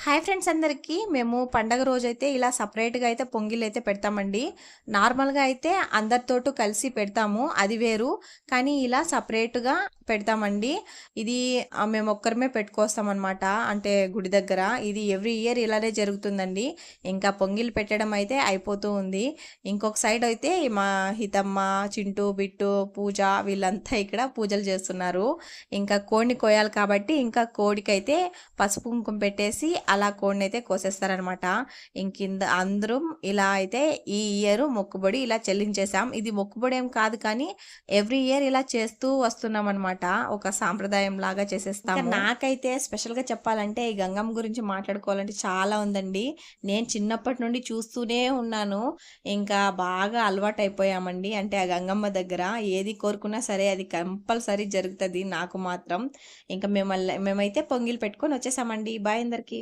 Hi friends అందరికీ. మేము పండగ రోజైతే ఇలా సెపరేట్‌గా అయితే పొంగిలైతే పెడతామండి. నార్మల్‌గా అయితే అందరితోటి కలిసి పెడతాము. అది వేరు. కానీ ఇలా సెపరేట్‌గా పెడతామండి. ఇది మేము ఒక్కరమే పెట్టుకొస్తామనమాట. అంటే గుడి దగ్గర. ఇది ఎవ్రీ ఇయర్ ఇలానే జరుగుతుందండి. ఇంకా పొంగిల్ పెట్టడం అయితే అయిపోతూ ఉంది. ఇంకొక సైడ్ అయితే మా హితమ్మ, చింటూ, బిట్టు, పూజ వీళ్ళంతా ఇక్కడ పూజలు చేస్తున్నారు. ఇంకా కోడిని కోయాలి కాబట్టి ఇంకా కోడికైతే పసుపు కుంకుమ పెట్టేసి అలా కోడినైతే కోసేస్తారనమాట. ఇంకింద అందరం ఇలా అయితే ఈ ఇయర్ మొక్కుబడి ఇలా చెల్లించేసాం. ఇది మొక్కుబడి ఏం కాదు కానీ ఎవ్రీ ఇయర్ ఇలా చేస్తూ వస్తున్నాం అనమాట. ఒక సాంప్రదాయం లాగా చేసేస్తాము. నాకైతే స్పెషల్‌గా చెప్పాలంటే ఈ గంగమ్మ గురించి మాట్లాడుకోవాలంటే చాలా ఉందండి. నేను చిన్నప్పటి నుండి చూస్తూనే ఉన్నాను. ఇంకా బాగా అలవాటయిపోయామండి. అంటే ఆ గంగమ్మ దగ్గర ఏది కోరుకున్నా సరే అది కంపల్సరీ జరుగుతది నాకు మాత్రం. ఇంకా మేమైతే పొంగిల్ పెట్టుకొని వచ్చేసామండి. బాయ్ అందరికి.